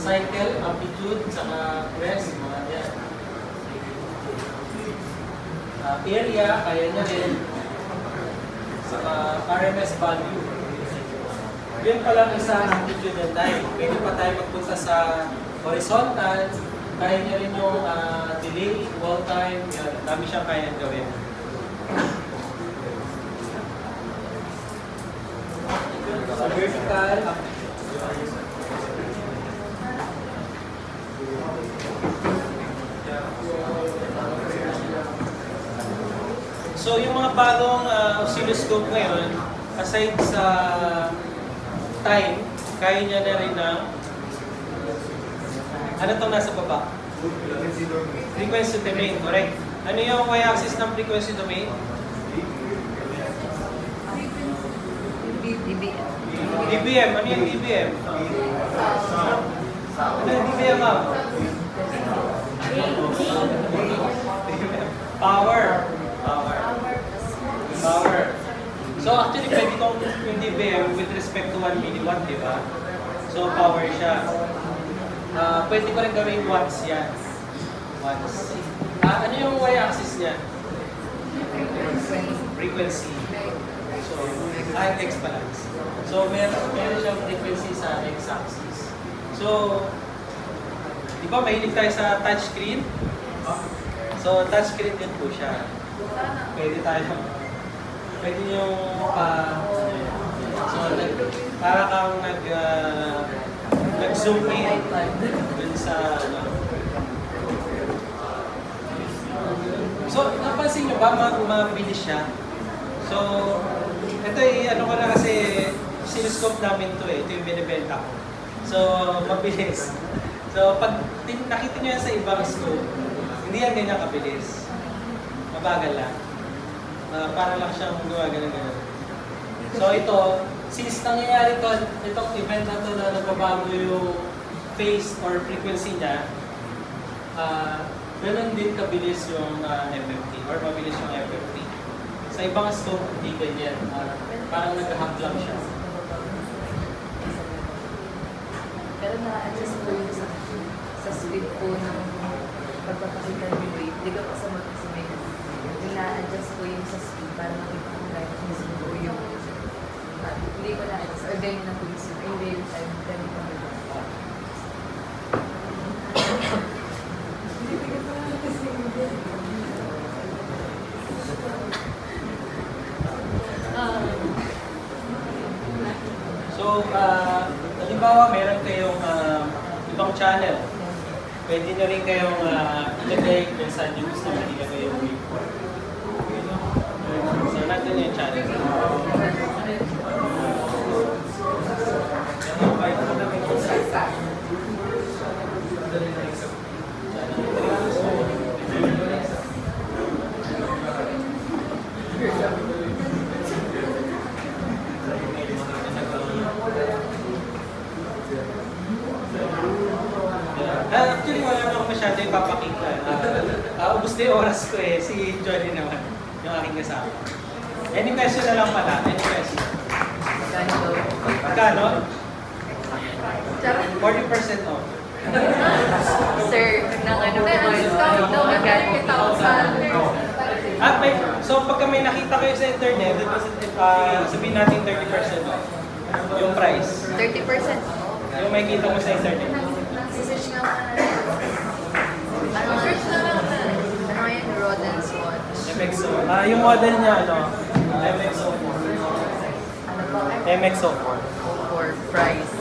cycle, amplitude, saka rest, mga yan. Area, kaya niya rin. Saka RMS value. Yun pa lang isa ang amplitude and time. Pwede pa tayo magpunta sa horizontal. Kaya niya rin yung delay, wall time. Yan, dami siyang kaya gawin. Sa vertical, so yung mga bagong oscilloscope ngayon, aside sa time, kaya niya na rin na ano itong nasa baba? Frequency domain, correct. Ano yung y-axis ng frequency domain? dBm. Ano yung dBm? Ano yung dBm, ma'am? Power. So actually, pwede kong yung dBm with respect to 1 milliwatt, di ba? So power siya. Pwede ko rin gawin watts yan. Watts. Ano yung y-axis niya? Frequency. So, x pala. So, meron siyang frequency sa x-axis. So, di ba mahilig tayo sa touchscreen? So, touchscreen din po siya. Pwede yung so, para kang nag-zoom in dun sa so, napansin nyo ba mabilis siya? So, ito ano ko na kasi oscilloscope namin to ito yung binibenta ko. So, mabilis. So, pag nakita nyo yan sa ibang scope, hindi yan ganyan kabilis. Mabagal lang. Para lang siyang gumagano-gano. So, ito, since nangyayari itong event na ito na nagbabago yung phase or frequency niya, ganun din kabilis yung FFT or mabilis yung FFT. Sa ibang scope, hindi ganyan. Parang nag-hack lang siya. Pero na-adjust po yung sa speed po ng pagpapakita ng wave. Hindi ka pa sa mag-estimate. Na-adjust po yung sa speed para makita kung gano'n mismo po yung hindi ko na-adjust or ganyan na po yung speed. In real time, ganyan pa rin. So, halimbawa, meron kayong ibang channel. Pwede nyo rin kayong ilagay kung saan yung gusto nyo ilagay yung waveform. So, natin yung channel. Actually, wala na ako masyado ipapakita. Ubus na yung oras ko eh. Si Johnny naman, yung aking kasama. Any question na lang pala? Any question? Magkano? 40% off. Sir, nang ano po So pagka may nakita kayo sa internet, sabihin natin 30% off. Yung price. 30%? Yung may kita mo sa internet. Search nga pa na. Search na lang na. Ano yung Rodent's watch? MXO. Yung model niya, MXO4. Ano po? MXO4. For price.